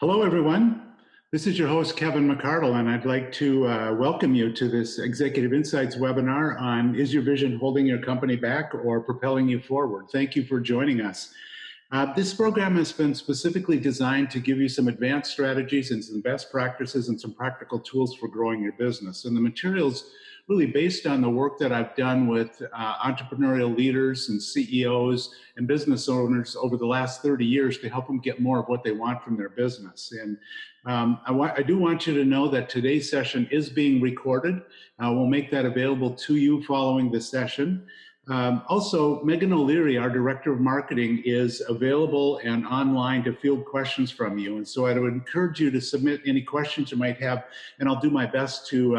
Hello, everyone. This is your host, Kevin McArdle, and I'd like to welcome you to this Executive Insights webinar on Is Your Vision Holding Your Company Back or Propelling You Forward? Thank you for joining us. This program has been specifically designed to give you some advanced strategies and some best practices and some practical tools for growing your business. And the material's really based on the work that I've done with entrepreneurial leaders and CEOs and business owners over the last 30 years to help them get more of what they want from their business. And I do want you to know that today's session is being recorded. We'll make that available to you following the session. Also, Megan O'Leary, our Director of Marketing, is available and online to field questions from you. And so I would encourage you to submit any questions you might have, and I'll do my best to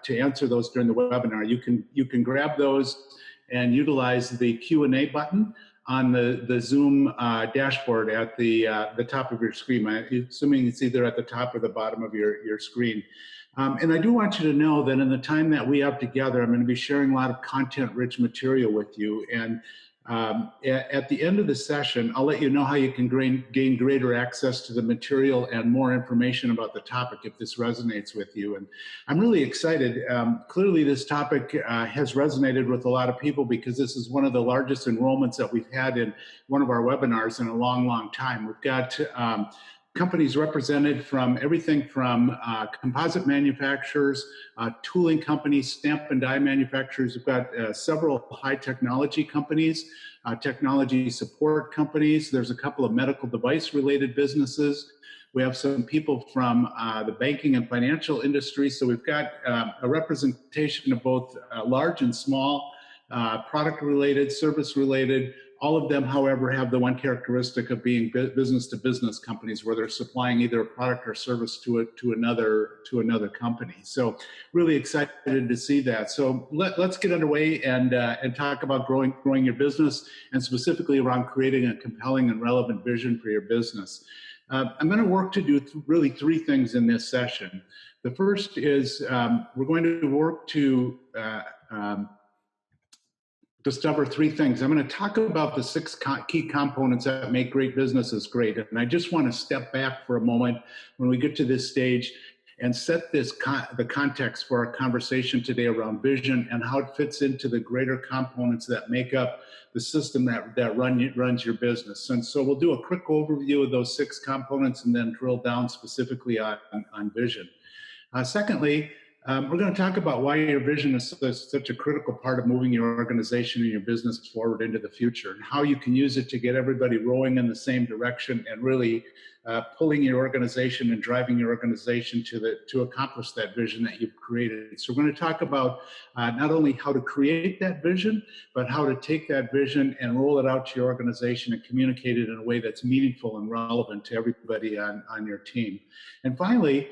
answer those during the webinar. You can grab those and utilize the Q&A button on the Zoom dashboard at the top of your screen. I'm assuming it's either at the top or the bottom of your screen. And I do want you to know that in the time that we have together, I'm going to be sharing a lot of content-rich material with you. And at the end of the session, I'll let you know how you can gain greater access to the material and more information about the topic if this resonates with you. And I'm really excited. Clearly, this topic has resonated with a lot of people because this is one of the largest enrollments that we've had in one of our webinars in a long, long time. We've got companies represented from everything from composite manufacturers, tooling companies, stamp and die manufacturers. We've got several high technology companies, technology support companies. There's a couple of medical device related businesses. We have some people from the banking and financial industry. So we've got a representation of both large and small, product related, service related. All of them, however, have the one characteristic of being business-to-business companies where they're supplying either a product or service to another company. So really excited to see that. So let's get underway and talk about growing your business, and specifically around creating a compelling and relevant vision for your business. I'm going to work to do really three things in this session. The first is we're going to work to discover three things. I'm going to talk about the six key components that make great businesses great. And I just want to step back for a moment when we get to this stage and set the context for our conversation today around vision and how it fits into the greater components that make up the system that runs your business. And so we'll do a quick overview of those six components and then drill down specifically on vision. Secondly, we're going to talk about why your vision is such a critical part of moving your organization and your business forward into the future, and how you can use it to get everybody rowing in the same direction and really pulling your organization and driving your organization to accomplish that vision that you've created. So we're going to talk about not only how to create that vision, but how to take that vision and roll it out to your organization and communicate it in a way that's meaningful and relevant to everybody on your team. And finally,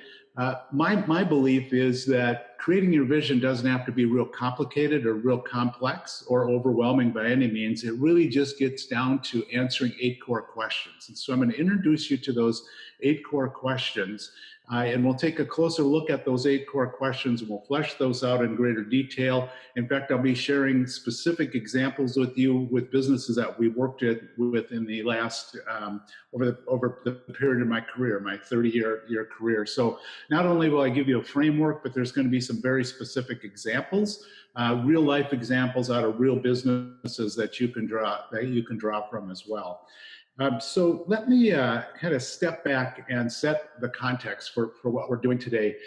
my belief is that creating your vision doesn't have to be real complicated or real complex or overwhelming by any means. It really just gets down to answering 8 core questions. And so I'm going to introduce you to those 8 core questions. And we'll take a closer look at those 8 core questions, and we'll flesh those out in greater detail. In fact, I'll be sharing specific examples with you with businesses that we worked with in the last, over the period of my career, my 30-year career. So not only will I give you a framework, but there's going to be some very specific examples, real life examples out of real businesses that you can draw from as well. So let me kind of step back and set the context for what we're doing today.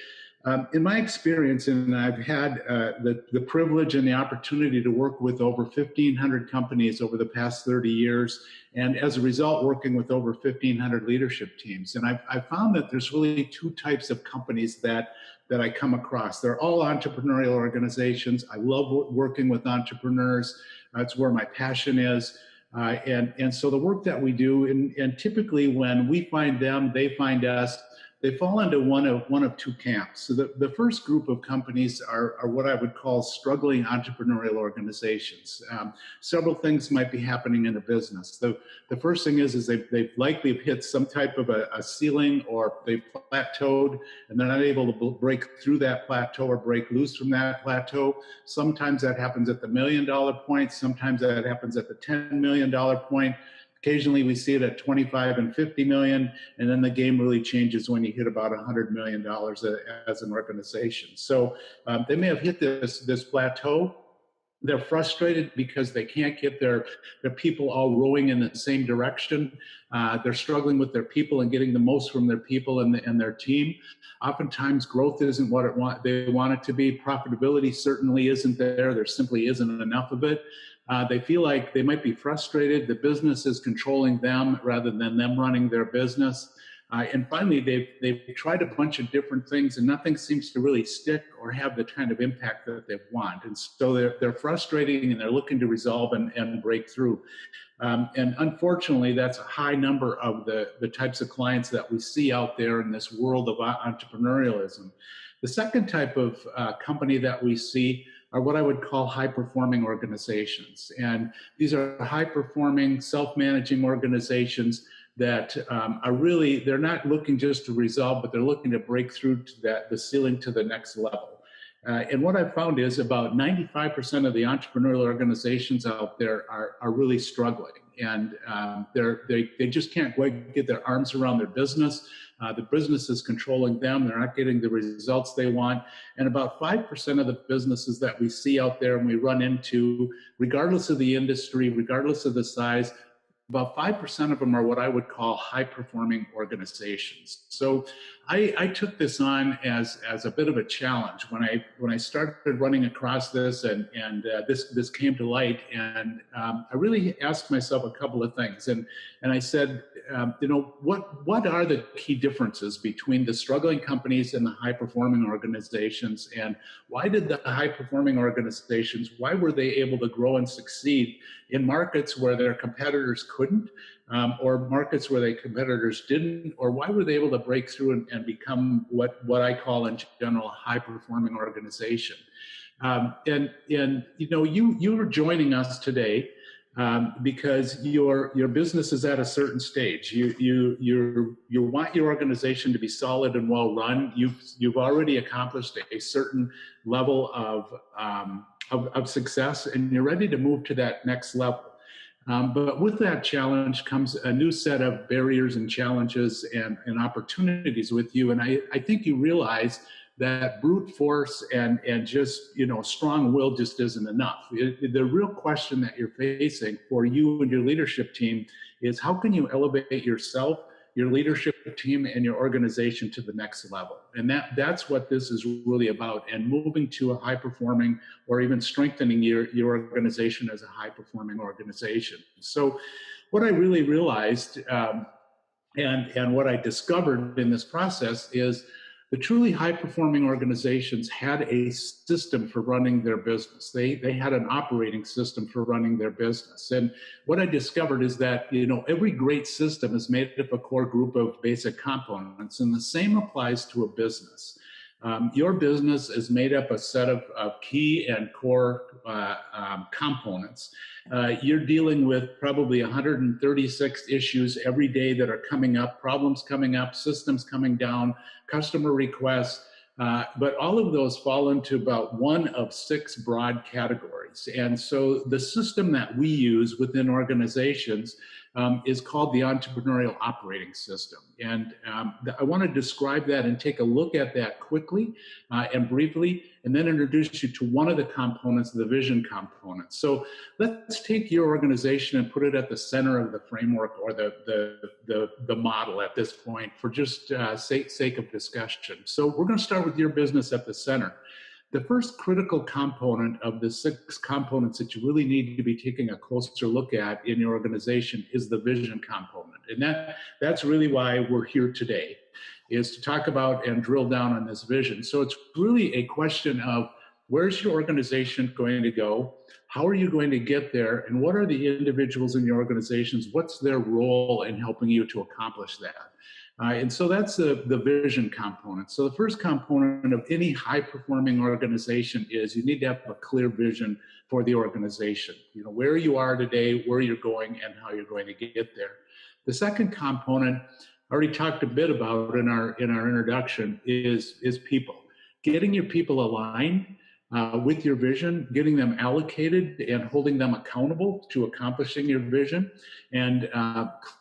In my experience, and I've had the privilege and the opportunity to work with over 1,500 companies over the past 30 years, and as a result, working with over 1,500 leadership teams. And I've found that there's really 2 types of companies that I come across. They're all entrepreneurial organizations. I love working with entrepreneurs. That's where my passion is. And so the work that we do, and typically when we find them, they find us, they fall into one of 2 camps. So the first group of companies are what I would call struggling entrepreneurial organizations. Several things might be happening in a business. The first thing is they've likely hit some type of a ceiling, or they've plateaued and they're not able to break through that plateau or break loose from that plateau. Sometimes that happens at the $1 million point. Sometimes that happens at the $10 million point. Occasionally we see it at 25 and 50 million, and then the game really changes when you hit about $100 million as an organization. So they may have hit this plateau. They're frustrated because they can't get their people all rowing in the same direction. They're struggling with their people and getting the most from their people and their team. Oftentimes, growth isn't what they want it to be. Profitability certainly isn't there. There simply isn't enough of it. They feel like they might be frustrated. The business is controlling them rather than them running their business. And finally, they've tried a bunch of different things, and nothing seems to really stick or have the kind of impact that they want. And so they're frustrating, and they're looking to resolve and break through. And unfortunately, that's a high number of the types of clients that we see out there in this world of entrepreneurialism. The second type of company that we see are what I would call high-performing organizations. And these are high-performing, self-managing organizations that are really, they're not looking just to resolve, but they're looking to break through to the ceiling to the next level. And what I've found is about 95% of the entrepreneurial organizations out there are really struggling. And they just can't quite get their arms around their business. The business is controlling them. They're not getting the results they want. And about 5% of the businesses that we see out there and we run into, regardless of the industry, regardless of the size, about 5% of them are what I would call high-performing organizations. So I took this on as a bit of a challenge when I started running across this and this came to light, and I really asked myself a couple of things, and I said, what are the key differences between the struggling companies and the high-performing organizations, and why did the high-performing organizations, why were they able to grow and succeed in markets where their competitors couldn't, or markets where their competitors didn't, or why were they able to break through and become what I call in general a high-performing organization? And you are joining us today because your business is at a certain stage. You want your organization to be solid and well run. You've already accomplished a certain level of success, and you're ready to move to that next level. But with that challenge comes a new set of barriers and challenges and opportunities with you. And I think you realize that brute force and just, strong will just isn't enough. The real question that you're facing for you and your leadership team is, how can you elevate yourself, your leadership team, and your organization to the next level? And that's what this is really about, and moving to a high-performing or even strengthening your organization as a high-performing organization. So what I really realized and what I discovered in this process is the truly high-performing organizations had a system for running their business. They had an operating system for running their business. And what I discovered is that, every great system is made up of a core group of basic components, and the same applies to a business. Your business is made up a set of key and core components. You're dealing with probably 136 issues every day that are coming up, problems coming up, systems coming down, customer requests, but all of those fall into about one of 6 broad categories. And so the system that we use within organizations is called the entrepreneurial operating system. And I want to describe that and take a look at that quickly and briefly, and then introduce you to one of the components, the vision component. So let's take your organization and put it at the center of the framework or the model at this point for just sake of discussion. So we're going to start with your business at the center. The first critical component of the 6 components that you really need to be taking a closer look at in your organization is the vision component. And that's really why we're here today, is to talk about and drill down on this vision. So it's really a question of, where's your organization going to go? How are you going to get there? And what are the individuals in your organizations? What's their role in helping you to accomplish that? And so that's the vision component. So the first component of any high-performing organization is you need to have a clear vision for the organization. Where you are today, where you're going, and how you're going to get there. The second component, I already talked a bit about in our introduction, is people. Getting your people aligned, with your vision, getting them allocated and holding them accountable to accomplishing your vision, and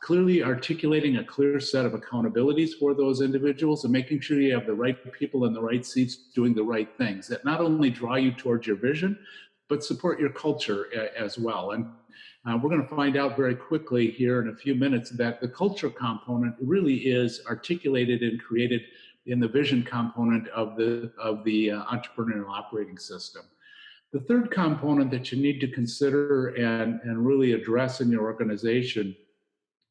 clearly articulating a clear set of accountabilities for those individuals, and making sure you have the right people in the right seats doing the right things that not only draw you towards your vision, but support your culture as well. And we're going to find out very quickly here in a few minutes that the culture component really is articulated and created in the vision component of the entrepreneurial operating system. The third component that you need to consider and really address in your organization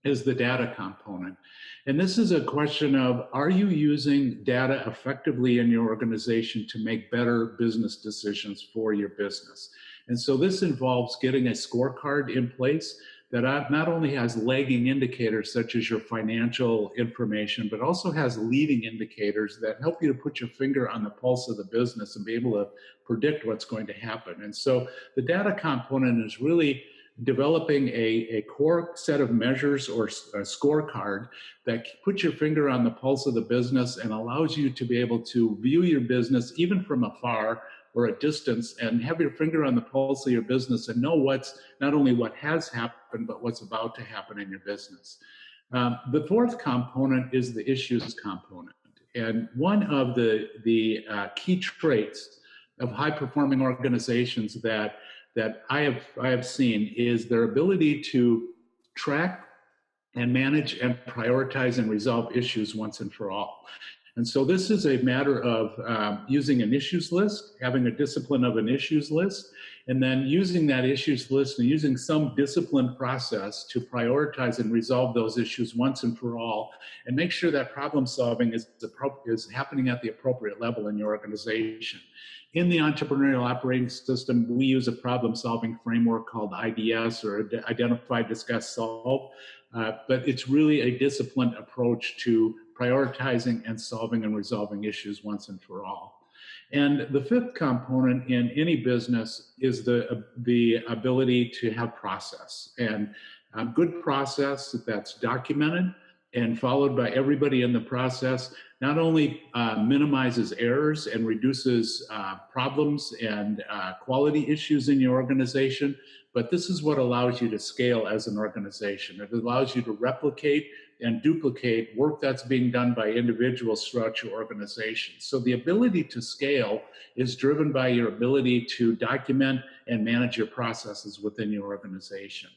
is the data component. And this is a question of, are you using data effectively in your organization to make better business decisions for your business? And so this involves getting a scorecard in place that not only has lagging indicators such as your financial information, but also has leading indicators that help you to put your finger on the pulse of the business and be able to predict what's going to happen. And so the data component is really developing a core set of measures or a scorecard that puts your finger on the pulse of the business and allows you to be able to view your business even from afar or a distance and have your finger on the pulse of your business and know what's not only what has happened, but what's about to happen in your business. The fourth component is the issues component. And one of the key traits of high-performing organizations that I have seen is their ability to track and manage and prioritize and resolve issues once and for all. And so this is a matter of using an issues list, having a discipline of an issues list, and then using that issues list and using some disciplined process to prioritize and resolve those issues once and for all, and make sure that problem solving is happening at the appropriate level in your organization. In the entrepreneurial operating system, we use a problem-solving framework called IDS, or Identify, Discuss, Solve. But it's really a disciplined approach to prioritizing and solving and resolving issues once and for all. And the fifth component in any business is the ability to have process, and good process that's documented and followed by everybody in the process not only minimizes errors and reduces problems and quality issues in your organization, but this is what allows you to scale as an organization. It allows you to replicate and duplicate work that's being done by individuals throughout your organization. So the ability to scale is driven by your ability to document and manage your processes within your organization.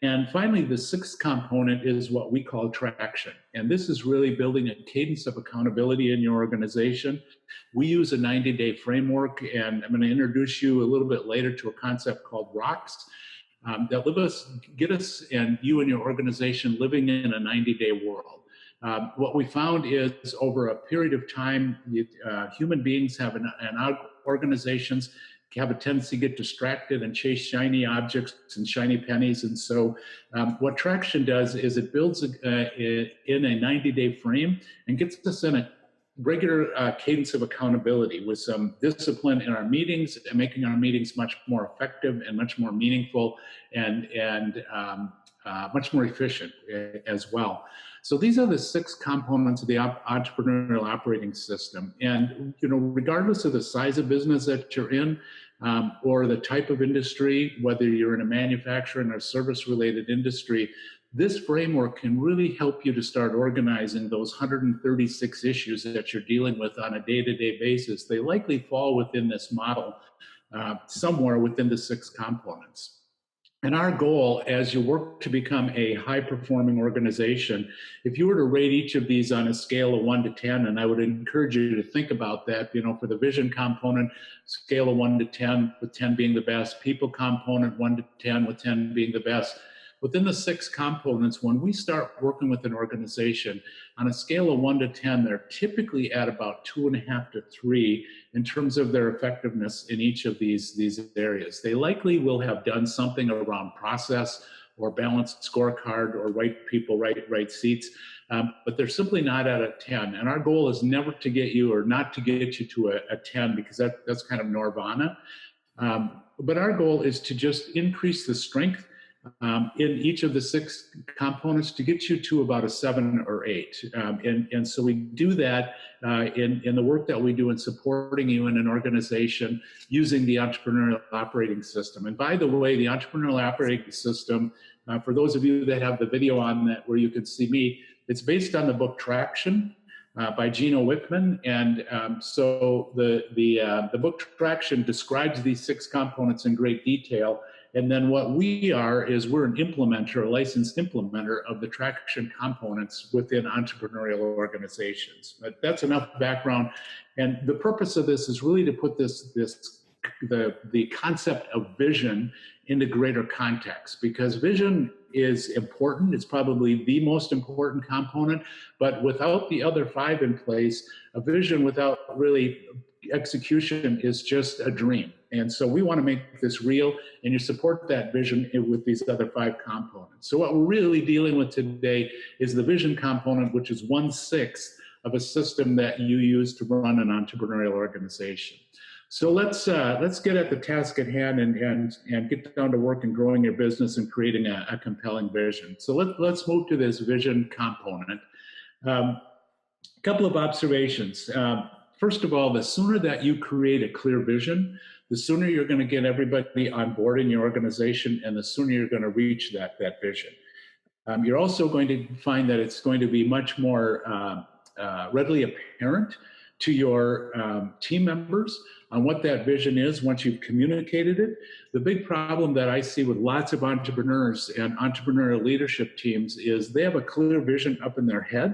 And finally, the sixth component is what we call traction. And this is really building a cadence of accountability in your organization. We use a 90-day framework, and I'm going to introduce you a little bit later to a concept called ROCKS that get us and you and your organization living in a 90-day world. What we found is over a period of time, human beings have and our organizations have a tendency to get distracted and chase shiny objects and shiny pennies. And so what traction does is it builds in a 90-day frame and gets us in a regular cadence of accountability with some discipline in our meetings and making our meetings much more effective and much more meaningful and much more efficient as well. So these are the six components of the entrepreneurial operating system. And regardless of the size of business that you're in or the type of industry, whether you're in a manufacturing or service-related industry, this framework can really help you to start organizing those 136 issues that you're dealing with on a day-to-day basis. They likely fall within this model somewhere within the six components. And our goal, as you work to become a high-performing organization, if you were to rate each of these on a scale of 1 to 10, and I would encourage you to think about that, for the vision component, scale of 1 to 10, with 10 being the best, people component 1 to 10, with 10 being the best. Within the six components, when we start working with an organization, on a scale of 1 to 10, they're typically at about 2.5 to 3 in terms of their effectiveness in each of these areas. They likely will have done something around process or balanced scorecard or right people, right seats, but they're simply not at a 10. And our goal is never to get you or not to get you to a 10 because that's kind of nirvana. But our goal is to just increase the strength in each of the 6 components to get you to about a 7 or 8. And so we do that in the work that we do in supporting you in an organization using the entrepreneurial operating system. And by the way, the entrepreneurial operating system, for those of you that have the video on that where you can see me, it's based on the book Traction by Gino Wickman. And so the book Traction describes these 6 components in great detail. And then what we are is we're an implementer, a licensed implementer of the Traction components within entrepreneurial organizations. But that's enough background. And the purpose of this is really to put the concept of vision into greater context, because vision is important. It's probably the most important component, but without the other 5 in place, a vision without really execution is just a dream. And so we want to make this real, and you support that vision with these other 5 components. So what we're really dealing with today is the vision component, which is 1/6 of a system that you use to run an entrepreneurial organization. So let's get at the task at hand and get down to work in growing your business and creating a compelling vision. So let's move to this vision component. A couple of observations. First of all, the sooner that you create a clear vision, the sooner you're going to get everybody on board in your organization, and the sooner you're going to reach that vision. You're also going to find that it's going to be much more readily apparent to your team members on what that vision is once you've communicated it. The big problem that I see with lots of entrepreneurs and entrepreneurial leadership teams is they have a clear vision up in their head,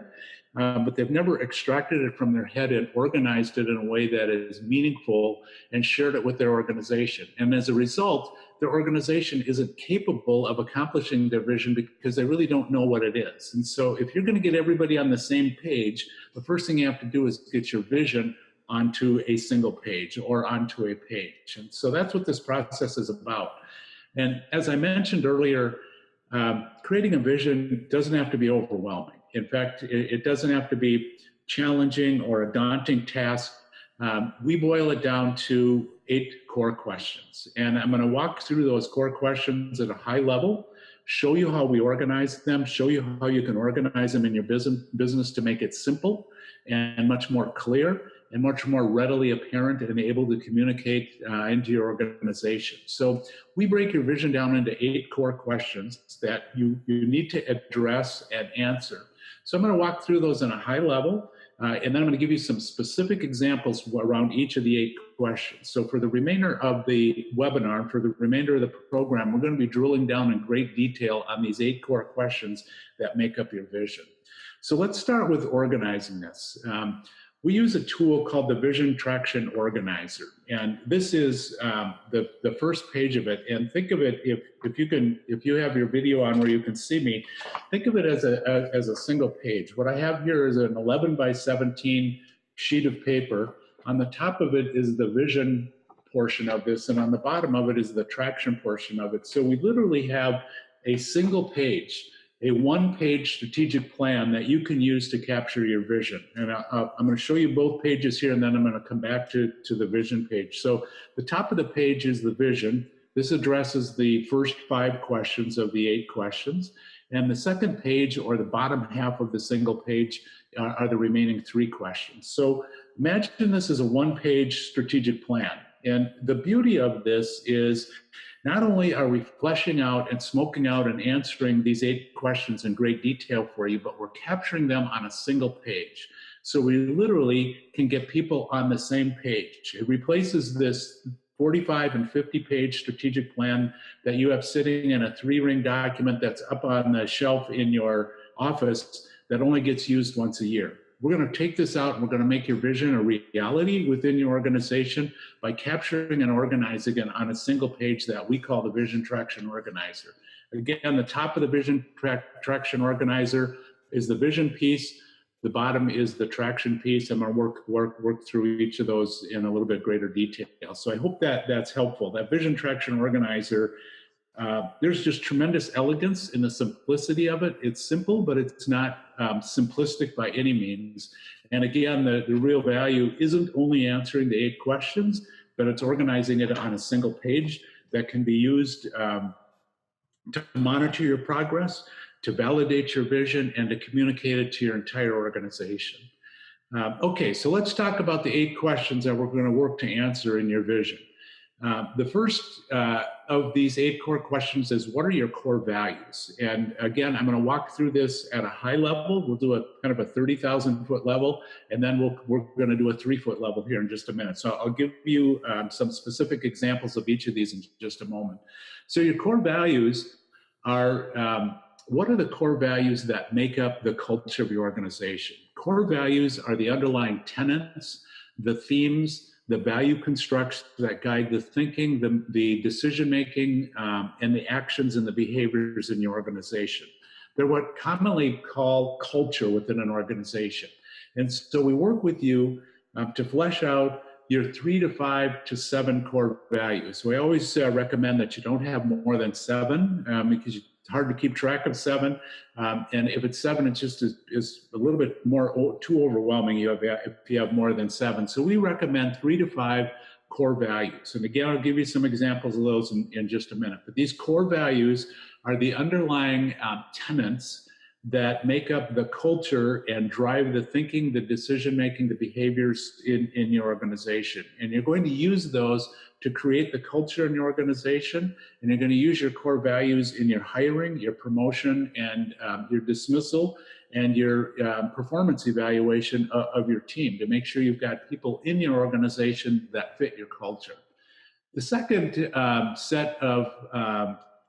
but they've never extracted it from their head and organized it in a way that is meaningful and shared it with their organization. And as a result, their organization isn't capable of accomplishing their vision because they really don't know what it is. And so if you're going to get everybody on the same page, the first thing you have to do is get your vision onto a single page or onto a page. And so that's what this process is about. And as I mentioned earlier, creating a vision doesn't have to be overwhelming. In fact, it doesn't have to be challenging or a daunting task. We boil it down to 8 core questions. And I'm going to walk through those core questions at a high level, show you how we organize them, show you how you can organize them in your business to make it simple and much more clear and much more readily apparent and able to communicate into your organization. So we break your vision down into 8 core questions that you need to address and answer. So I'm going to walk through those on a high level, and then I'm going to give you some specific examples around each of the 8 questions. So for the remainder of the webinar, for the remainder of the program, we're going to be drilling down in great detail on these 8 core questions that make up your vision. So let's start with organizing this. We use a tool called the Vision Traction Organizer, and this is the first page of it. And think of it, if you have your video on where you can see me, think of it as a single page. What I have here is an 11 by 17 sheet of paper. On the top of it is the vision portion of this, and on the bottom of it is the traction portion of it. So we literally have a single page, a 1-page strategic plan that you can use to capture your vision. And I'm going to show you both pages here, and then I'm going to come back to the vision page. So the top of the page is the vision. This addresses the first 5 questions of the 8 questions. And the second page, or the bottom half of the single page, are the remaining 3 questions. So imagine this as a 1-page strategic plan. And the beauty of this is not only are we fleshing out and smoking out and answering these 8 questions in great detail for you, but we're capturing them on a single page. So we literally can get people on the same page. It replaces this 45 and 50-page strategic plan that you have sitting in a 3-ring document that's up on the shelf in your office that only gets used once a year. We're going to take this out and we're going to make your vision a reality within your organization by capturing and organizing it on a single page that we call the Vision Traction Organizer. Again, the top of the Vision Traction Organizer is the vision piece. The bottom is the traction piece. I'm going to work through each of those in a little bit greater detail. So I hope that that's helpful. That Vision Traction Organizer, there's just tremendous elegance in the simplicity of it. It's simple, but it's not simplistic by any means. And again, the real value isn't only answering the 8 questions, but it's organizing it on a single page that can be used to monitor your progress, to validate your vision, and to communicate it to your entire organization. Okay, so let's talk about the 8 questions that we're going to work to answer in your vision. The first of these 8 core questions is, what are your core values? And again, I'm going to walk through this at a high level. We'll do a kind of a 30,000 foot level, and then we're going to do a 3-foot level here in just a minute. So I'll give you some specific examples of each of these in just a moment. So your core values are, what are the core values that make up the culture of your organization? Core values are the underlying tenets, the themes, the value constructs that guide the thinking, the decision-making, and the actions and the behaviors in your organization. They're what commonly called culture within an organization. And so we work with you to flesh out your 3 to 5 to 7 core values. So I always recommend that you don't have more than 7 because it's hard to keep track of 7. And if it's 7, it's just is a little bit more too overwhelming if you have more than 7. So we recommend 3 to 5 core values. And again, I'll give you some examples of those in just a minute. But these core values are the underlying tenets that make up the culture and drive the thinking, the decision-making, the behaviors in your organization. And you're going to use those to create the culture in your organization, and you're going to use your core values in your hiring, your promotion, and your dismissal, and your performance evaluation of your team to make sure you've got people in your organization that fit your culture. The second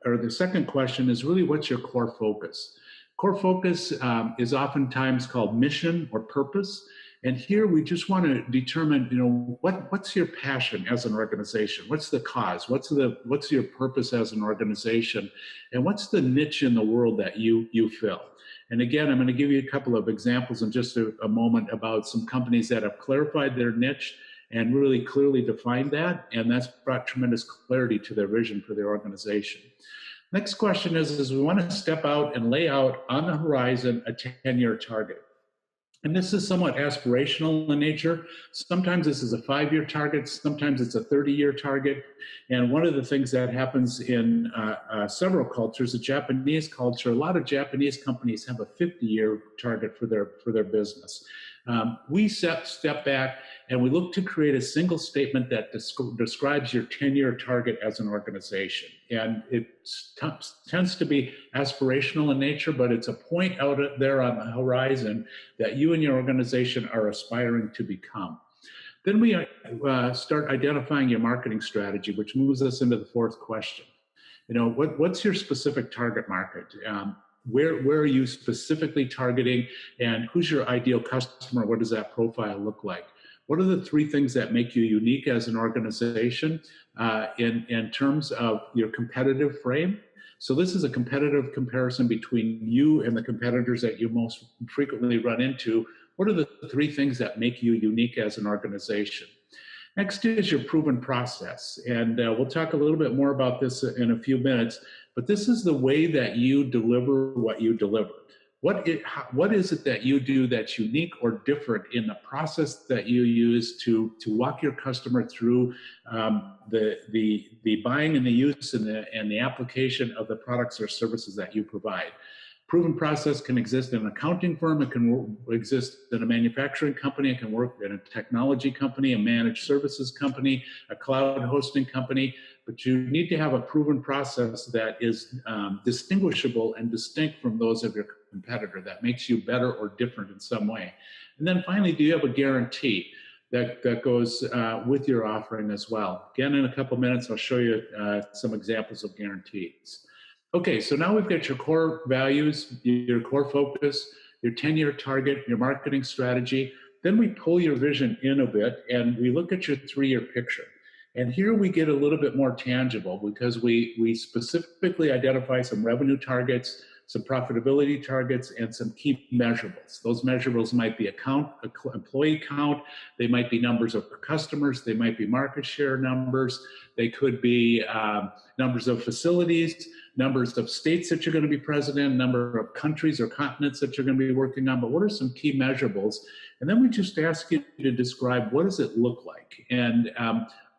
the second question is really, what's your core focus? Core focus is oftentimes called mission or purpose. And here we just want to determine, what's your passion as an organization? What's the cause? What's your purpose as an organization? And what's the niche in the world that you fill? And again, I'm going to give you a couple of examples in just a moment about some companies that have clarified their niche and really clearly defined that. And that's brought tremendous clarity to their vision for their organization. Next question is we want to step out and lay out on the horizon a 10-year target. And this is somewhat aspirational in nature. Sometimes this is a 5-year target, sometimes it's a 30-year target. And one of the things that happens in several cultures, the Japanese culture, a lot of Japanese companies have a 50-year target for their business. We step back and we look to create a single statement that describes your 10-year target as an organization. And it tends to be aspirational in nature, but it's a point out there on the horizon that you and your organization are aspiring to become. Then we start identifying your marketing strategy, which moves us into the 4th question. What's your specific target market? Where are you specifically targeting, and who's your ideal customer? What does that profile look like? What are the 3 things that make you unique as an organization in terms of your competitive frame? So this is a competitive comparison between you and the competitors that you most frequently run into. What are the 3 things that make you unique as an organization? Next is your proven process. And we'll talk a little bit more about this in a few minutes, but this is the way that you deliver what you deliver. What is it that you do that's unique or different in the process that you use to walk your customer through the buying and the use and the application of the products or services that you provide? Proven process can exist in an accounting firm, it can exist in a manufacturing company, it can work in a technology company, a managed services company, a cloud hosting company, but you need to have a proven process that is distinguishable and distinct from those of your competitor that makes you better or different in some way. And then finally, do you have a guarantee that goes with your offering as well? Again, in a couple minutes, I'll show you some examples of guarantees. Okay, so now we've got your core values, your core focus, your 10-year target, your marketing strategy. Then we pull your vision in a bit and we look at your 3-year picture. And here we get a little bit more tangible because we specifically identify some revenue targets, some profitability targets, and some key measurables. Those measurables might be employee count, they might be numbers of customers, they might be market share numbers, they could be numbers of facilities, numbers of states that you're going to be present in, number of countries or continents that you're going to be working on, but what are some key measurables? And then we just ask you to describe, what does it look like? And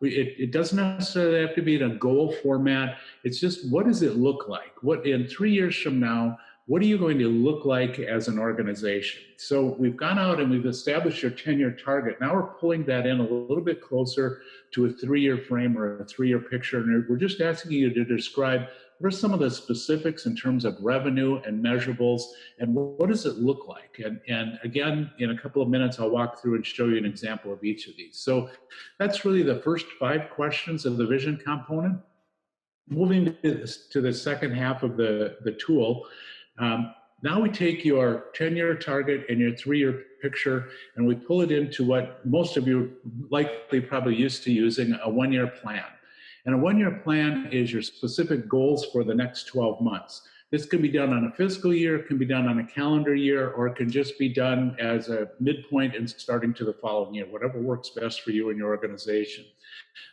it doesn't necessarily have to be in a goal format. It's just, what does it look like? What in 3 years from now, what are you going to look like as an organization? So we've gone out and we've established your 10-year target. Now we're pulling that in a little bit closer to a 3-year frame or a 3-year picture. And we're just asking you to describe what are some of the specifics in terms of revenue and measurables, and what does it look like? And again, in a couple of minutes, I'll walk through and show you an example of each of these. So that's really the first 5 questions of the vision component. Moving to the second half of the tool, now we take your 10-year target and your 3-year picture, and we pull it into what most of you likely probably used to using, a 1-year plan. And a 1-year plan is your specific goals for the next 12 months. This can be done on a fiscal year, it can be done on a calendar year, or it can just be done as a midpoint and starting to the following year, whatever works best for you and your organization.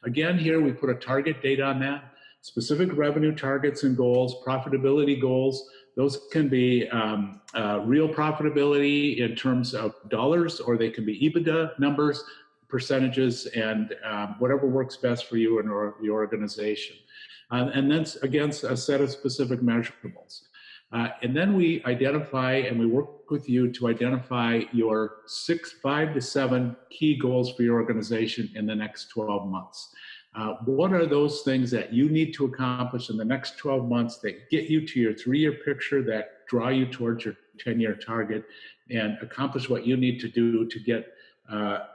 Again, here we put a target date on that, specific revenue targets and goals, profitability goals. Those can be real profitability in terms of dollars, or they can be EBITDA numbers, percentages, and whatever works best for you and your organization. And then against a set of specific measurables. And then we identify and we work with you to identify your 5 to 7 key goals for your organization in the next 12 months. What are those things that you need to accomplish in the next 12 months that get you to your 3-year picture, that draw you towards your 10-year target, and accomplish what you need to do to get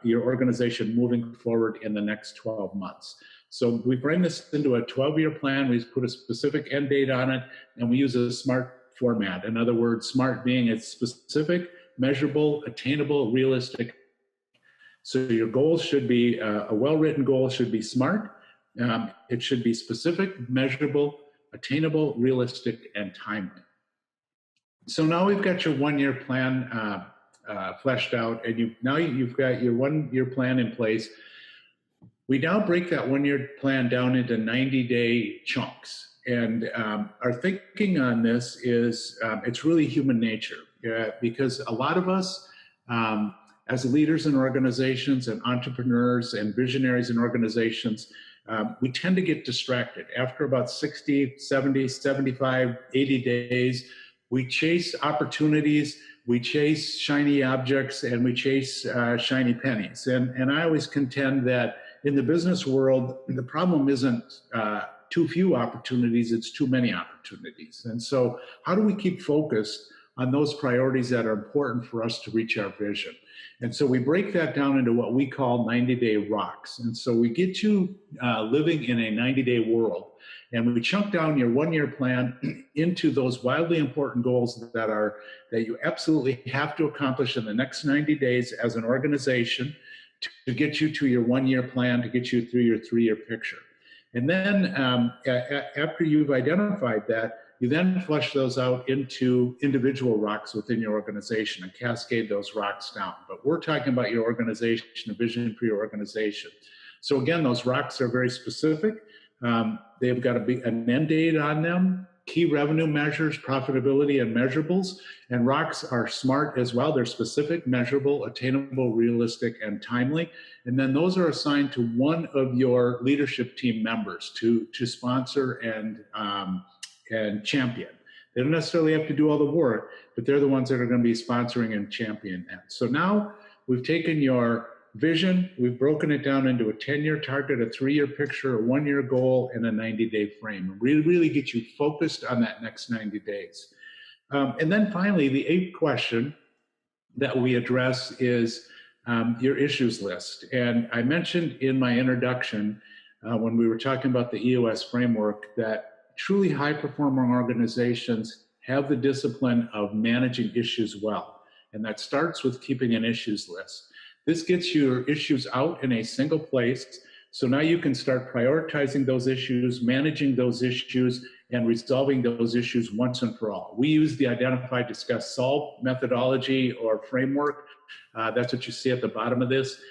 your organization moving forward in the next 12 months. So we bring this into a 12-year plan. We put a specific end date on it, and we use a SMART format. In other words, SMART being it's specific, measurable, attainable, realistic. So your goals should be, a well-written goal should be SMART. It should be specific, measurable, attainable, realistic, and timely. So now we've got your 1-year plan fleshed out, and you've got your 1-year plan in place. We now break that 1-year plan down into 90-day chunks. And our thinking on this is it's really human nature, because a lot of us, as leaders in organizations and entrepreneurs and visionaries in organizations, we tend to get distracted. After about 60, 70, 75, 80 days, we chase opportunities, we chase shiny objects, and we chase shiny pennies. And I always contend that in the business world, the problem isn't too few opportunities, it's too many opportunities. And so how do we keep focused on those priorities that are important for us to reach our vision? And so we break that down into what we call 90-day rocks. And so we get you living in a 90-day world. And we chunk down your 1-year plan into those wildly important goals that you absolutely have to accomplish in the next 90 days as an organization to get you to your 1-year plan, to get you through your 3-year picture. And then after you've identified that, you then flesh those out into individual rocks within your organization and cascade those rocks down. But we're talking about your organization, a vision for your organization. So again, those rocks are very specific. They've got to be an end date on them, key revenue measures, profitability, and measurables. And rocks are SMART as well. They're specific, measurable, attainable, realistic, and timely. And then those are assigned to one of your leadership team members to sponsor and champion. They don't necessarily have to do all the work, but they're the ones that are going to be sponsoring and championing that. So now we've taken your vision, we've broken it down into a 10-year target, a 3-year picture, a 1-year goal, and a 90-day frame. Really get you focused on that next 90 days. And then finally, the 8th question that we address is your issues list. And I mentioned in my introduction, when we were talking about the EOS framework, that truly high-performing organizations have the discipline of managing issues well. And that starts with keeping an issues list. This gets your issues out in a single place. So now you can start prioritizing those issues, managing those issues, and resolving those issues once and for all. We use the identify, discuss, solve methodology or framework. That's what you see at the bottom of this.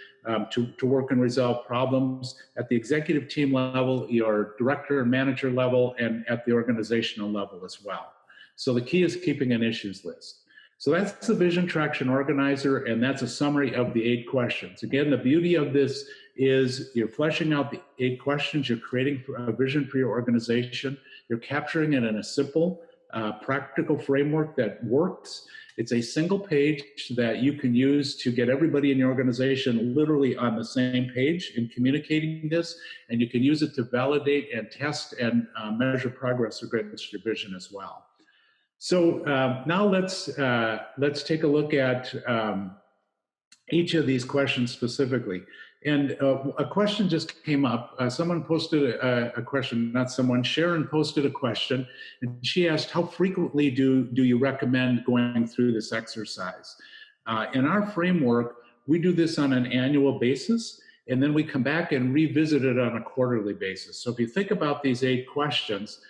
To work and resolve problems at the executive team level, your director and manager level, and at the organizational level as well. So the key is keeping an issues list. So that's the Vision Traction Organizer, and that's a summary of the 8 questions. Again, the beauty of this is you're fleshing out the 8 questions, you're creating a vision for your organization, you're capturing it in a simple, practical framework that works. It's a single page that you can use to get everybody in your organization literally on the same page in communicating this, and you can use it to validate and test and measure progress against your vision as well. So now let's take a look at each of these questions specifically. And a question just came up. Someone posted a question, not someone, Sharon posted a question, and she asked, how frequently do you recommend going through this exercise? In our framework, we do this on an annual basis, and then we come back and revisit it on a quarterly basis. So if you think about these 8 questions,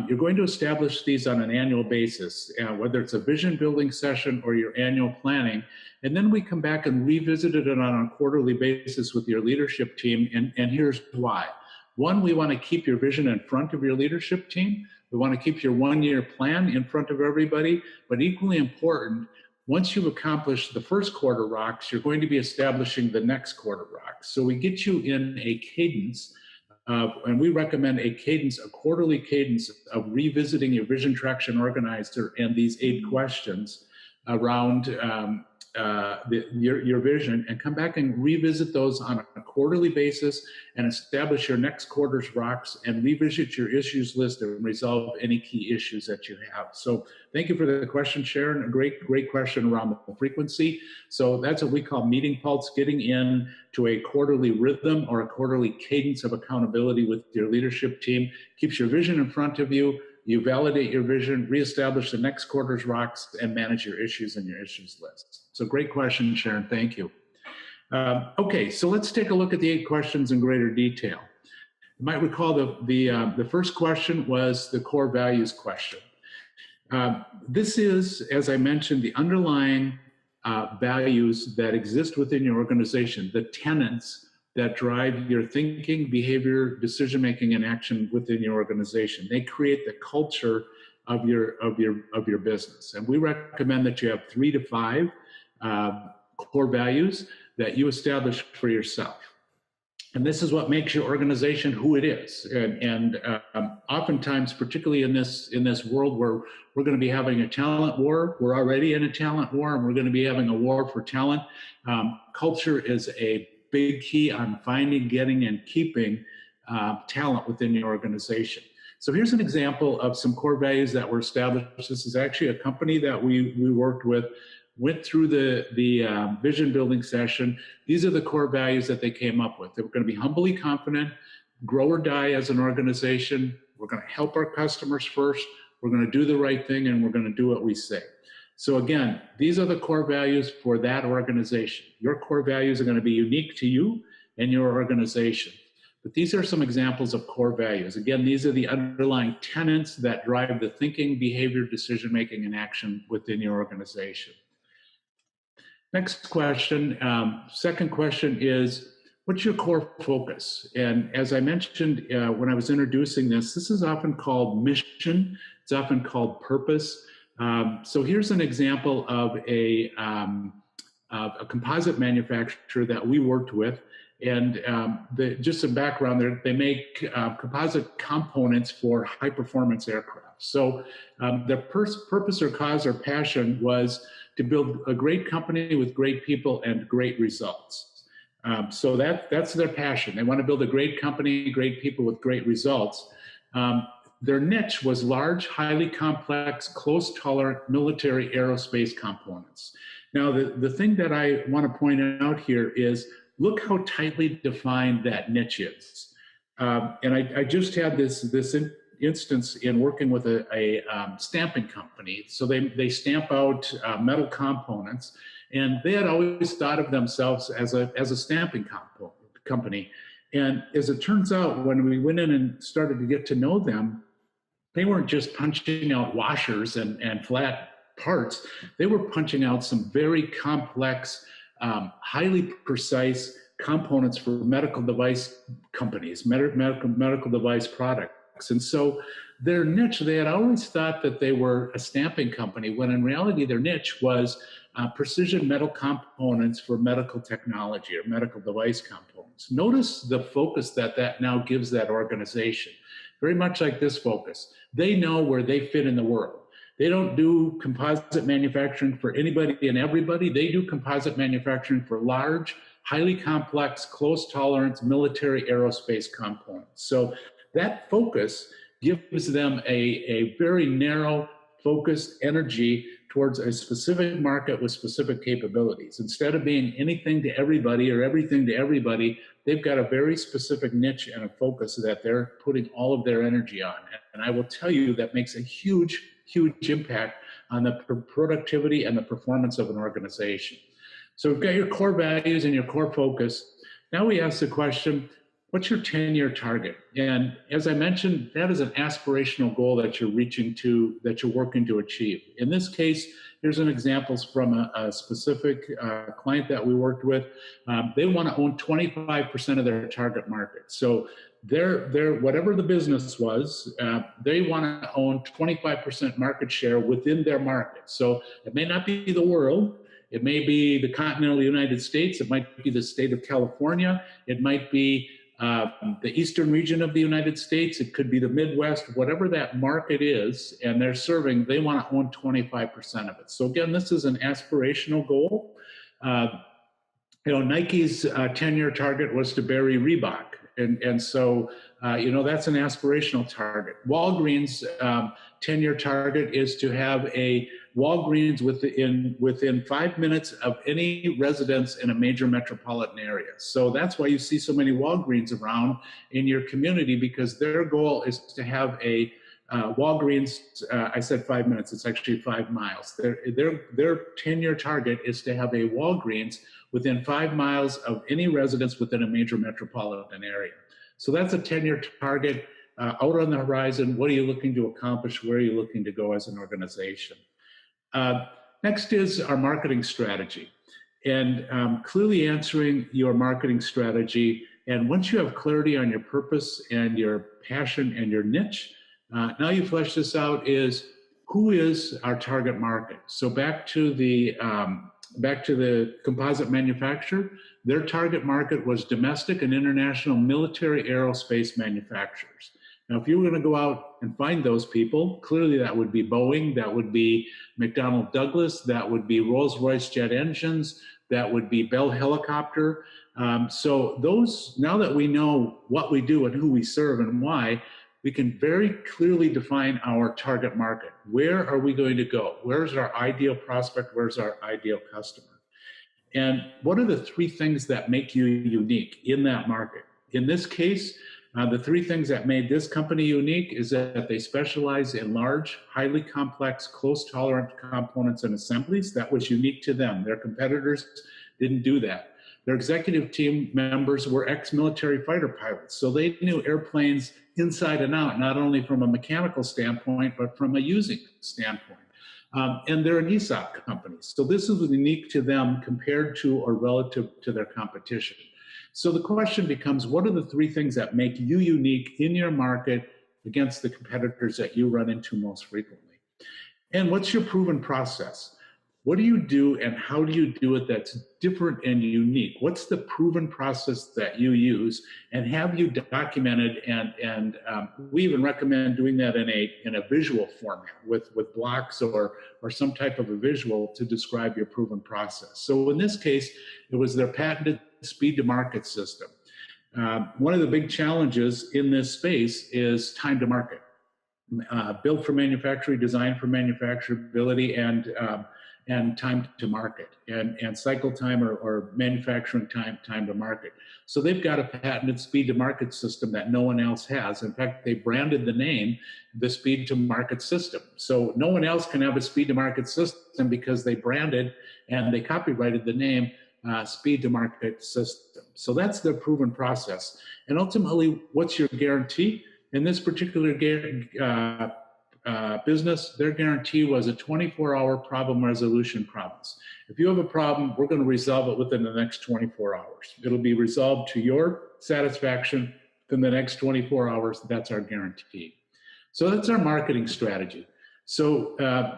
you're going to establish these on an annual basis, whether it's a vision building session or your annual planning. And then we come back and revisit it on a quarterly basis with your leadership team. And here's why. One, we want to keep your vision in front of your leadership team. We want to keep your 1-year plan in front of everybody. But equally important, once you've accomplished the first quarter rocks, you're going to be establishing the next quarter rocks. So we get you in a cadence. And we recommend a quarterly cadence of revisiting your Vision Traction Organizer and these 8 questions around your vision, and come back and revisit those on a quarterly basis and establish your next quarter's rocks and revisit your issues list and resolve any key issues that you have. So thank you for the question, Sharon. A great question around the frequency. So that's what we call meeting pulse, getting in to a quarterly rhythm or a quarterly cadence of accountability with your leadership team. Keeps your vision in front of you. You validate your vision, reestablish the next quarter's rocks, and manage your issues in your issues list. So great question, Sharon. Thank you. Okay, so let's take a look at the 8 questions in greater detail. You might recall the first question was the core values question. This is, as I mentioned, the underlying values that exist within your organization, the tenets that drive your thinking, behavior, decision-making, and action within your organization. They create the culture of your business. And we recommend that you have 3 to 5 core values that you establish for yourself. And this is what makes your organization who it is. And oftentimes, particularly in this world where we're going to be having a talent war, we're already in a talent war, and we're going to be having a war for talent. Culture is a big key on finding, getting, and keeping talent within your organization. So here's an example of some core values that were established. This is actually a company that we worked with, went through the vision building session. These are the core values that they came up with. They were going to be humbly confident, grow or die as an organization. We're going to help our customers first. We're going to do the right thing, and we're going to do what we say. So again, these are the core values for that organization. Your core values are going to be unique to you and your organization. But these are some examples of core values. Again, these are the underlying tenets that drive the thinking, behavior, decision-making, and action within your organization. Next question, second question is, what's your core focus? And as I mentioned when I was introducing this is often called mission. It's often called purpose. So here's an example of a composite manufacturer that we worked with. And just some background there, they make composite components for high-performance aircraft. So their purpose or cause or passion was to build a great company with great people and great results. So that's their passion. They want to build a great company, great people with great results. Their niche was large, highly complex, close-tolerant military aerospace components. Now, the thing that I want to point out here is, look how tightly defined that niche is. And I just had this instance in working with a stamping company. So they stamp out metal components, and they had always thought of themselves as a stamping company. And as it turns out, when we went in and started to get to know them, they weren't just punching out washers and flat parts. They were punching out some very complex, highly precise components for medical device companies, medical device products. And so their niche, they had always thought that they were a stamping company, when in reality their niche was precision metal components for medical technology or medical device components. Notice the focus that that now gives that organization. Very much like this focus. They know where they fit in the world. They don't do composite manufacturing for anybody and everybody. They do composite manufacturing for large, highly complex, close tolerance military aerospace components. So that focus gives them a very narrow, focused energy towards a specific market with specific capabilities. Instead of being anything to everybody or everything to everybody, they've got a very specific niche and a focus that they're putting all of their energy on. And I will tell you that makes a huge, huge impact on the productivity and the performance of an organization. So we've got your core values and your core focus. Now we ask the question, what's your 10-year target? And as I mentioned, that is an aspirational goal that you're reaching to, that you're working to achieve. In this case, here's an example from a specific client that we worked with. They want to own 25% of their target market. So they're whatever the business was, they want to own 25% market share within their market. So it may not be the world. It may be the continental United States. It might be the state of California. It might be the eastern region of the United States. It could be the Midwest, whatever that market is, and they're serving, they want to own 25% of it. So again, this is an aspirational goal. Nike's 10-year target was to bury Reebok. And so, that's an aspirational target. Walgreens' 10-year target is to have a Walgreens within 5 minutes of any residence in a major metropolitan area. So that's why you see so many Walgreens around in your community, because their goal is to have a Walgreens, I said 5 minutes, it's actually 5 miles. Their 10-year target is to have a Walgreens within 5 miles of any residence within a major metropolitan area. So that's a 10-year target out on the horizon. What are you looking to accomplish? Where are you looking to go as an organization? Next is our marketing strategy, and clearly answering your marketing strategy. And once you have clarity on your purpose and your passion and your niche, now you flesh this out, is who is our target market? So back to the composite manufacturer, their target market was domestic and international military aerospace manufacturers. Now, if you were going to go out and find those people, clearly that would be Boeing, that would be McDonnell Douglas, that would be Rolls-Royce jet engines, that would be Bell helicopter. So those, now that we know what we do and who we serve and why, we can very clearly define our target market. Where are we going to go? Where's our ideal prospect? Where's our ideal customer? And what are the 3 things that make you unique in that market? In this case, the 3 things that made this company unique is that they specialize in large, highly complex, close tolerant components and assemblies. That was unique to them. Their competitors didn't do that. Their executive team members were ex-military fighter pilots, so they knew airplanes inside and out, not only from a mechanical standpoint, but from a using standpoint. And they're an ESOP company. So this is unique to them compared to or relative to their competition. So the question becomes, what are the 3 things that make you unique in your market against the competitors that you run into most frequently? And what's your proven process? What do you do and how do you do it that's different and unique? What's the proven process that you use, and have you documented? And we even recommend doing that in a visual format with blocks or some type of a visual to describe your proven process. So in this case, it was their patented speed to market system. One of the big challenges in this space is time to market. Built for manufacturing, designed for manufacturability, and time to market, and cycle time or manufacturing time to market. So they've got a patented speed to market system that no one else has. In fact, they branded the name the speed to market system. So no one else can have a speed to market system because they branded and they copyrighted the name speed to market system. So that's their proven process. And ultimately, what's your guarantee? In this particular business, their guarantee was a 24-hour problem resolution promise. If you have a problem, we're going to resolve it within the next 24 hours. It'll be resolved to your satisfaction within the next 24 hours. That's our guarantee. So that's our marketing strategy. So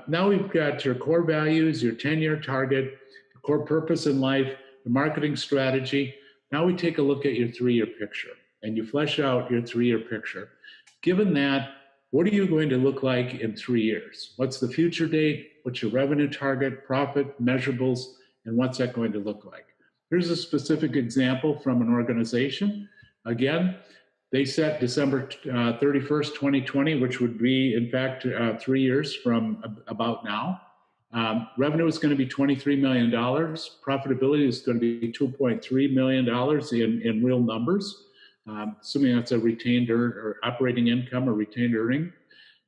now we've got your core values, your 10-year target, core purpose in life, the marketing strategy. Now we take a look at your 3-year picture, and you flesh out your 3-year picture. Given that, what are you going to look like in 3 years? What's the future date? What's your revenue target, profit, measurables, and what's that going to look like? Here's a specific example from an organization. Again, they set December 31st, 2020, which would be, in fact, 3 years from about now. Revenue is going to be $23 million. Profitability is going to be $2.3 million in real numbers, assuming that's a retained or operating income or retained earning.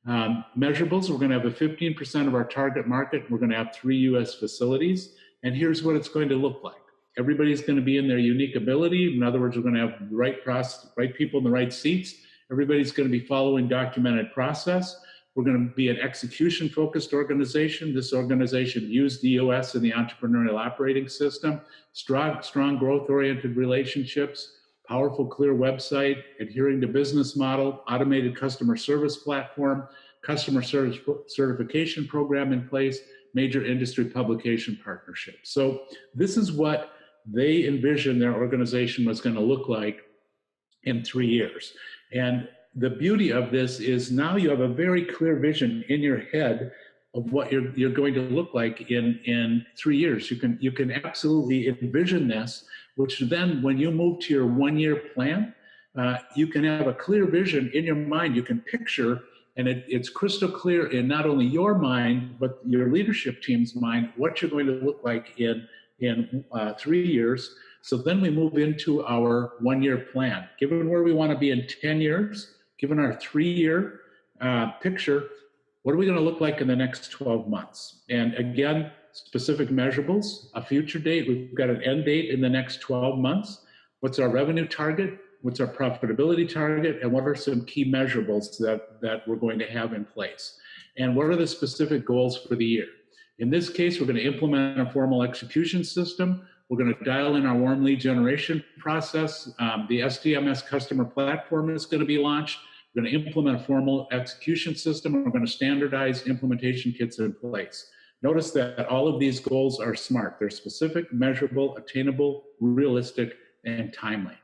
Measurables, we're going to have a 15% of our target market. We're going to have 3 U.S. facilities. And here's what it's going to look like. Everybody's going to be in their unique ability. In other words, we're going to have the right people in the right seats. Everybody's going to be following documented process. We're going to be an execution-focused organization. This organization used EOS in the entrepreneurial operating system, strong growth-oriented relationships, powerful, clear website, adhering to business model, automated customer service platform, customer service certification program in place, major industry publication partnerships. So this is what they envisioned their organization was going to look like in 3 years. And the beauty of this is now you have a very clear vision in your head of what you're going to look like in 3 years. You can absolutely envision this, which then when you move to your 1-year plan, you can have a clear vision in your mind. You can picture, and it's crystal clear in not only your mind, but your leadership team's mind, what you're going to look like in 3 years. So then we move into our 1-year plan. Given where we want to be in 10 years, given our 3-year picture, what are we going to look like in the next 12 months? And again, specific measurables, a future date. We've got an end date in the next 12 months. What's our revenue target? What's our profitability target? And what are some key measurables that we're going to have in place? And what are the specific goals for the year? In this case, we're going to implement a formal execution system. We're going to dial in our warm lead generation process. The SDMS customer platform is going to be launched. We're going to implement a formal execution system. And we're going to standardize implementation kits in place. Notice that all of these goals are SMART. They're specific, measurable, attainable, realistic, and timely.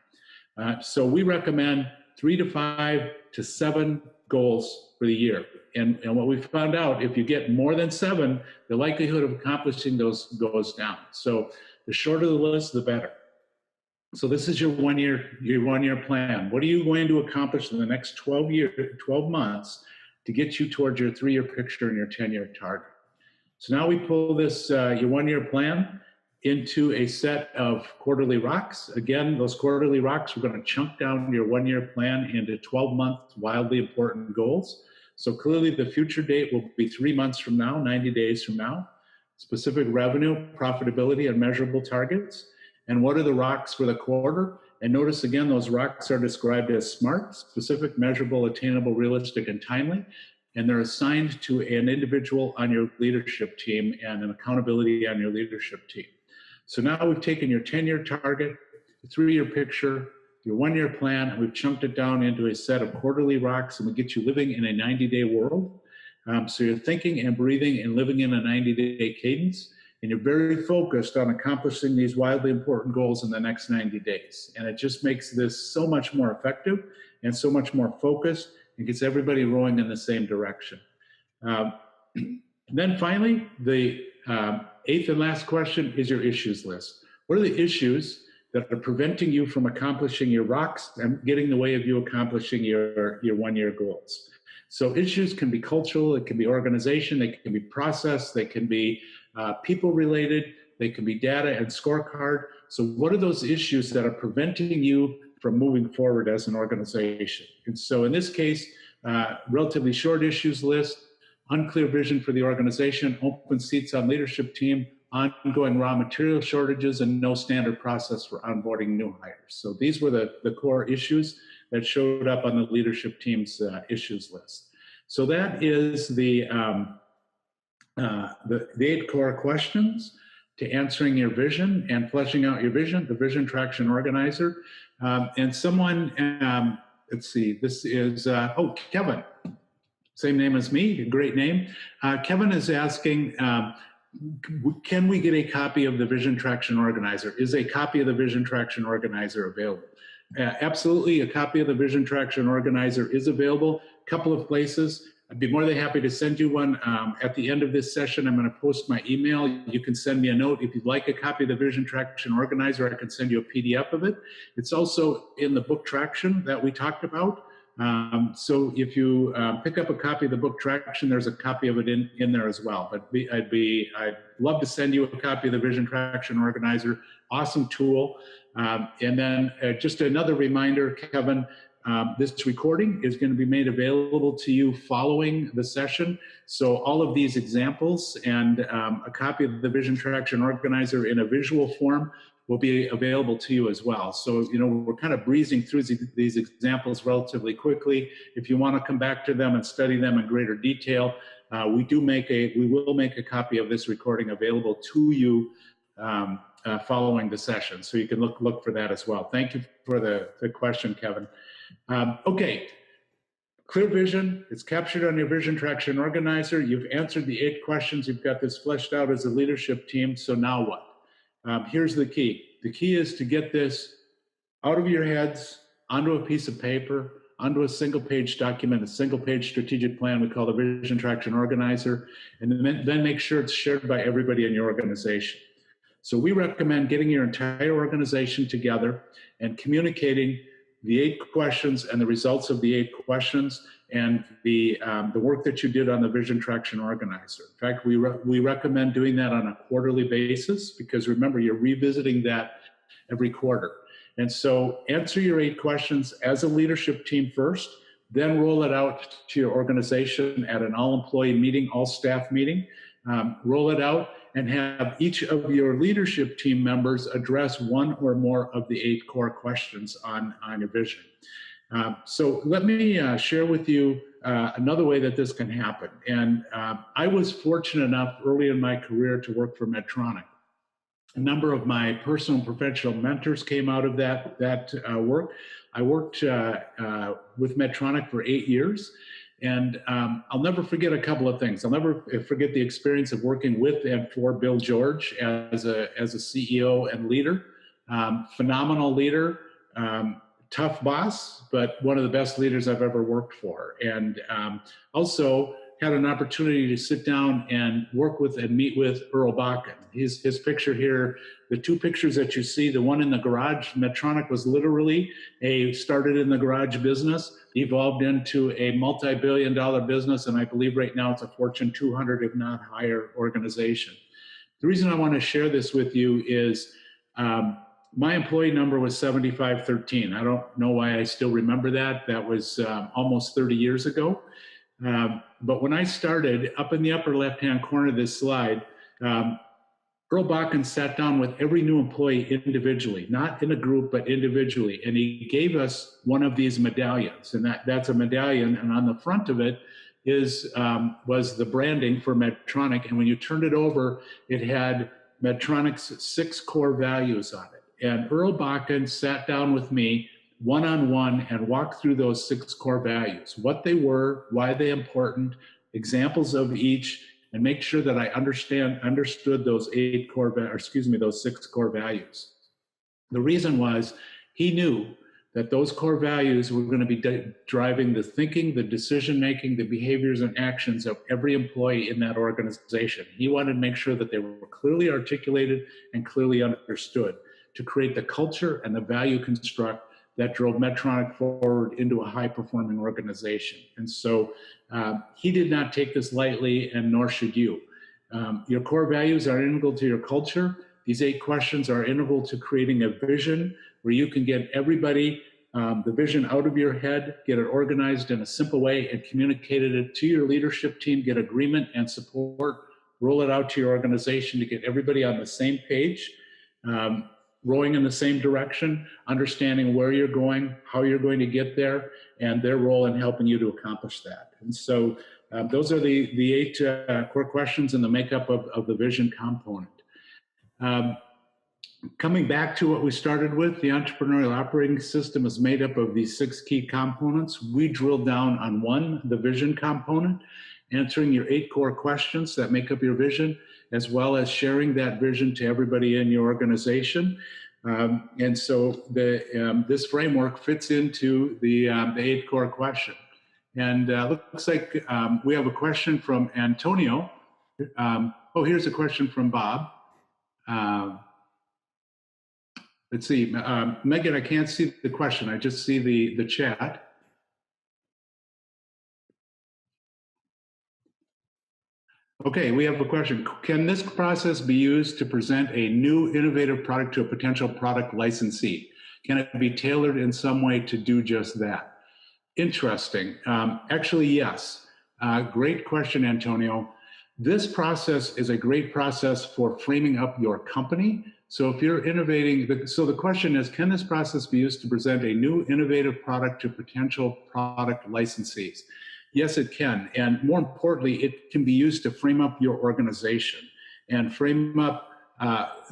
So we recommend 3 to 5 to 7 goals for the year. And what we found out, if you get more than 7, the likelihood of accomplishing those goes down. So the shorter the list, the better. So this is your 1-year plan. What are you going to accomplish in the next 12 months to get you towards your 3-year picture and your 10-year target? So now we pull this, your 1-year plan into a set of quarterly rocks. Again, those quarterly rocks, we're going to chunk down your 1-year plan into 12-month wildly important goals. So clearly the future date will be 3 months from now, 90 days from now. Specific revenue, profitability, and measurable targets. And what are the rocks for the quarter? And notice again, those rocks are described as SMART, specific, measurable, attainable, realistic, and timely. And they're assigned to an individual on your leadership team and an accountability on your leadership team. So now we've taken your 10-year target, the 3-year picture, your 1-year plan, and we've chunked it down into a set of quarterly rocks, and we get you living in a 90-day world. So you're thinking and breathing and living in a 90-day cadence, and you're very focused on accomplishing these wildly important goals in the next 90 days. And it just makes this so much more effective and so much more focused and gets everybody rowing in the same direction. Then finally, the 8th and last question is your issues list. What are the issues that are preventing you from accomplishing your rocks and getting in the way of you accomplishing your 1-year goals? So issues can be cultural, it can be organization, they can be process, they can be people related, they can be data and scorecard. So what are those issues that are preventing you from moving forward as an organization? And so in this case, relatively short issues list, unclear vision for the organization, open seats on leadership team, ongoing raw material shortages, and no standard process for onboarding new hires. So these were the core issues that showed up on the leadership team's issues list. So that is the 8 core questions to answering your vision and fleshing out your vision, the Vision Traction Organizer. And someone, let's see, this is, Kevin. Same name as me, great name. Kevin is asking, can we get a copy of the Vision Traction Organizer? Is a copy of the Vision Traction Organizer available? Absolutely, a copy of the Vision Traction Organizer is available. A couple of places. I'd be more than happy to send you one. At the end of this session, I'm going to post my email. You can send me a note. If you'd like a copy of the Vision Traction Organizer, I can send you a PDF of it. It's also in the book Traction that we talked about. So if you pick up a copy of the book Traction, there's a copy of it in there as well. But I'd love to send you a copy of the Vision Traction Organizer. Awesome tool. And then just another reminder, Kevin, this recording is going to be made available to you following the session. So all of these examples and a copy of the Vision Traction Organizer in a visual form will be available to you as well. So, you know, we're kind of breezing through these examples relatively quickly. If you want to come back to them and study them in greater detail, we will make a copy of this recording available to you following the session. So you can look for that as well. Thank you for the question, Kevin. Okay, clear vision, it's captured on your Vision Traction Organizer. You've answered the 8 questions. You've got this fleshed out as a leadership team. So now what? Here's the key. The key is to get this out of your heads, onto a piece of paper, onto a single-page document, a single-page strategic plan we call the Vision Traction Organizer, and then make sure it's shared by everybody in your organization. So we recommend getting your entire organization together and communicating the 8 questions and the results of the 8 questions and the work that you did on the Vision Traction Organizer. In fact, we recommend doing that on a quarterly basis because remember, you're revisiting that every quarter. And so answer your 8 questions as a leadership team first, then roll it out to your organization at an all-employee meeting, all-staff meeting. Roll it out and have each of your leadership team members address one or more of the 8 core questions on your vision. So let me share with you another way that this can happen. And I was fortunate enough early in my career to work for Medtronic. A number of my personal and professional mentors came out of that work. I worked with Medtronic for 8 years. And I'll never forget a couple of things. I'll never forget the experience of working with and for Bill George as a CEO and leader. Phenomenal leader, tough boss, but one of the best leaders I've ever worked for. And also had an opportunity to sit down and work with and meet with Earl Bakken. His picture here, the 2 pictures that you see, the one in the garage, Medtronic was literally started in the garage business, evolved into a multi-billion-dollar business, and I believe right now it's a Fortune 200, if not higher, organization. The reason I want to share this with you is my employee number was 7513. I don't know why I still remember that. That was almost 30 years ago. But when I started, up in the upper left-hand corner of this slide, Earl Bakken sat down with every new employee individually, not in a group, but individually. And he gave us one of these medallions. And that's a medallion. And on the front of it was the branding for Medtronic. And when you turned it over, it had Medtronic's 6 core values on it. And Earl Bakken sat down with me one-on-one and walk through those 6 core values, what they were, why they're important, examples of each, and make sure that I understood those 6 core values. The reason was he knew that those core values were going to be driving the thinking, the decision-making, the behaviors and actions of every employee in that organization. He wanted to make sure that they were clearly articulated and clearly understood to create the culture and the value construct that drove Medtronic forward into a high-performing organization. And so he did not take this lightly, and nor should you. Your core values are integral to your culture. These 8 questions are integral to creating a vision where you can get everybody the vision out of your head, get it organized in a simple way, and communicated it to your leadership team, get agreement and support, roll it out to your organization to get everybody on the same page, rowing in the same direction, understanding where you're going, how you're going to get there, and their role in helping you to accomplish that. And so those are the 8 core questions and the makeup of the vision component. Coming back to what we started with, the entrepreneurial operating system is made up of these 6 key components. We drilled down on one, the vision component, answering your 8 core questions that make up your vision, as well as sharing that vision to everybody in your organization. And so this framework fits into the 8 core question. And looks like we have a question from Antonio. Oh, here's a question from Bob. Let's see, Megan, I can't see the question. I just see the chat. Okay, we have a question. Can this process be used to present a new innovative product to a potential product licensee? Can it be tailored in some way to do just that? Interesting. Actually, yes. Great question, Antonio. This process is a great process for framing up your company. So if you're innovating, so the question is, can this process be used to present a new innovative product to potential product licensees? Yes, it can. And more importantly, it can be used to frame up your organization and frame up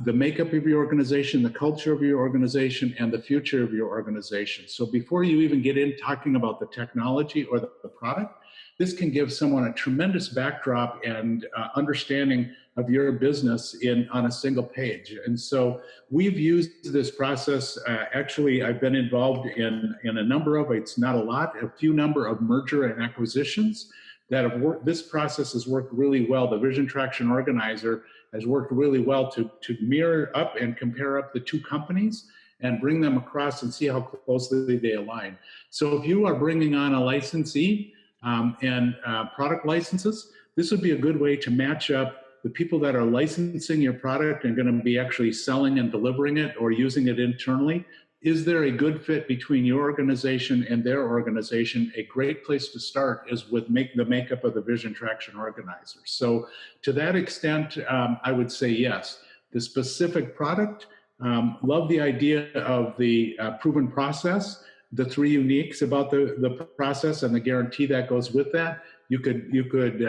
the makeup of your organization, the culture of your organization, and the future of your organization. So before you even get in talking about the technology or the product, this can give someone a tremendous backdrop and understanding of your business on a single page. And so we've used this process. Actually, I've been involved in a number of, it's not a lot, a few number of merger and acquisitions that have worked. This process has worked really well. The Vision Traction Organizer has worked really well to mirror up and compare up the two companies and bring them across and see how closely they align. So if you are bringing on a licensee and product licenses, this would be a good way to match up the people that are licensing your product and going to be actually selling and delivering it or using it internally. Is there a good fit between your organization and their organization? A great place to start is with the makeup of the Vision Traction Organizer. So to that extent, I would say yes. The specific product, love the idea of the proven process, the 3 uniques about the process and the guarantee that goes with that. You could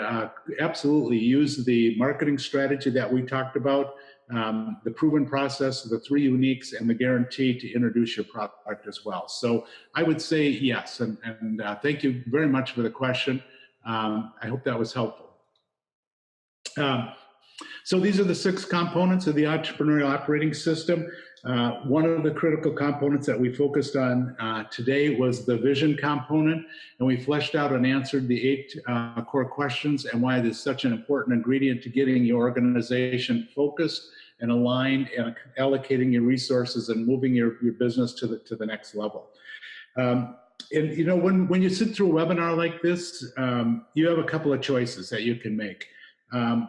absolutely use the marketing strategy that we talked about, the proven process, the 3 uniques, and the guarantee to introduce your product as well. So I would say yes, and thank you very much for the question. I hope that was helpful. So these are the 6 components of the entrepreneurial operating system. One of the critical components that we focused on today was the vision component, and we fleshed out and answered the 8 core questions and why it is such an important ingredient to getting your organization focused and aligned and allocating your resources and moving your business to the next level. And you know, when you sit through a webinar like this, you have a couple of choices that you can make.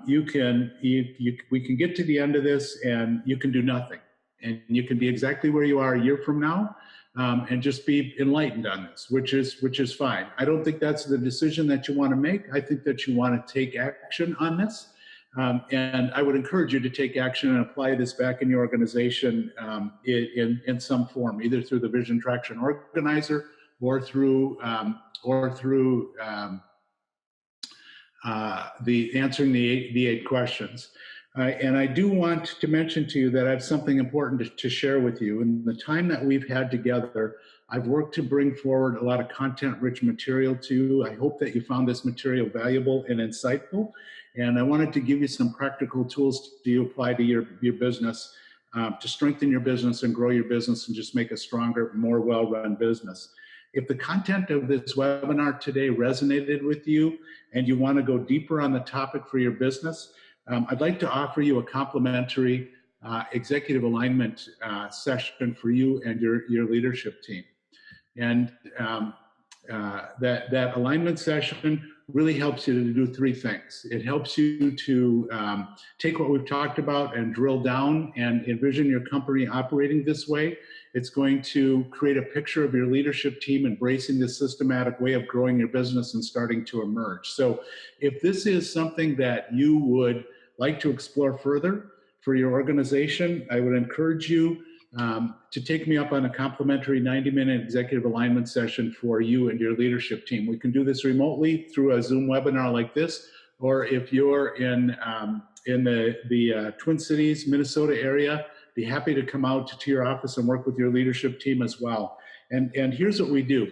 We can get to the end of this and you can do nothing. And you can be exactly where you are a year from now and just be enlightened on this, which is fine. I don't think that's the decision that you want to make. I think that you want to take action on this. And I would encourage you to take action and apply this back in your organization in some form, either through the Vision Traction Organizer or through the answering the 8 questions. And I do want to mention to you that I have something important to share with you. In the time that we've had together, I've worked to bring forward a lot of content-rich material to you. I hope that you found this material valuable and insightful. And I wanted to give you some practical tools to apply to your business to strengthen your business and grow your business and just make a stronger, more well-run business. If the content of this webinar today resonated with you and you want to go deeper on the topic for your business, I'd like to offer you a complimentary executive alignment session for you and your leadership team. And that alignment session really helps you to do 3 things. It helps you to take what we've talked about and drill down and envision your company operating this way. It's going to create a picture of your leadership team embracing this systematic way of growing your business and starting to emerge. So if this is something that you would like to explore further for your organization, I would encourage you to take me up on a complimentary 90-minute executive alignment session for you and your leadership team. We can do this remotely through a Zoom webinar like this, or if you're in the Twin Cities, Minnesota area, be happy to come out to your office and work with your leadership team as well. And here's what we do.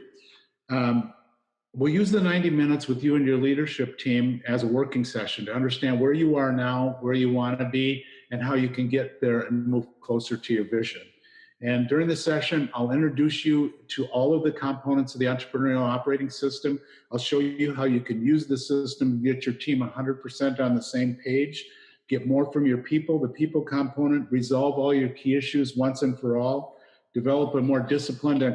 We'll use the 90 minutes with you and your leadership team as a working session to understand where you are now, where you want to be, and how you can get there and move closer to your vision. And during the session, I'll introduce you to all of the components of the entrepreneurial operating system. I'll show you how you can use the system, get your team 100% on the same page, get more from your people, the people component, resolve all your key issues once and for all, develop a more disciplined and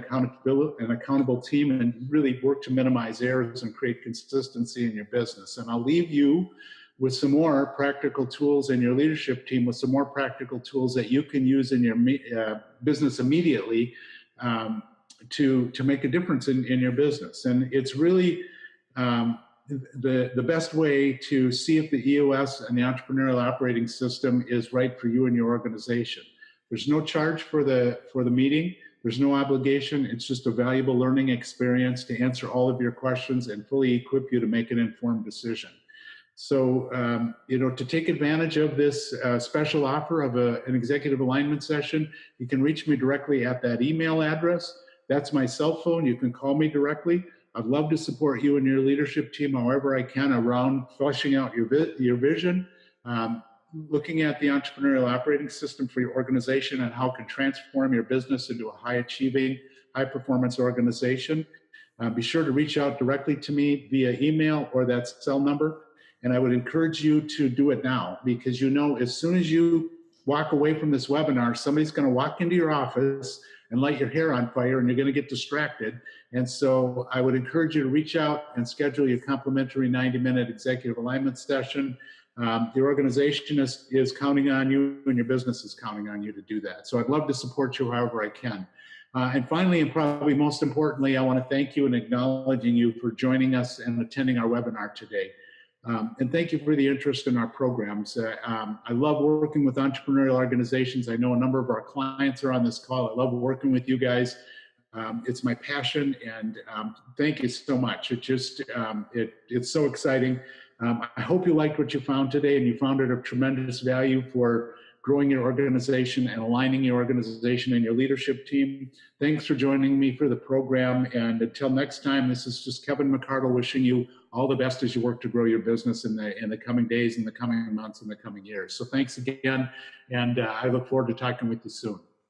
accountable team, and really work to minimize errors and create consistency in your business. And I'll leave you with some more practical tools, and your leadership team with some more practical tools that you can use in your business immediately to make a difference in your business. And it's really the best way to see if the EOS and the entrepreneurial operating system is right for you and your organization. There's no charge for the meeting. There's no obligation. It's just a valuable learning experience to answer all of your questions and fully equip you to make an informed decision. So, to take advantage of this special offer of an executive alignment session, you can reach me directly at that email address. That's my cell phone. You can call me directly. I'd love to support you and your leadership team however I can around fleshing out your vision, looking at the entrepreneurial operating system for your organization and how it can transform your business into a high-achieving, high-performance organization. Be sure to reach out directly to me via email or that cell number. And I would encourage you to do it now, because as soon as you walk away from this webinar, somebody's going to walk into your office and light your hair on fire, and you're going to get distracted. And so I would encourage you to reach out and schedule your complimentary 90-minute executive alignment session. Your organization is counting on you, and your business is counting on you to do that. So I'd love to support you however I can. And finally, and probably most importantly, I want to thank you and acknowledging you for joining us and attending our webinar today. And thank you for the interest in our programs. I love working with entrepreneurial organizations. I know a number of our clients are on this call. I love working with you guys. It's my passion, and thank you so much. It's so exciting. I hope you liked what you found today, and you found it of tremendous value for growing your organization and aligning your organization and your leadership team. Thanks for joining me for the program. And until next time, this is just Kevin McArdle wishing you all the best as you work to grow your business in the coming days, in the coming months, in the coming years. So thanks again, and I look forward to talking with you soon.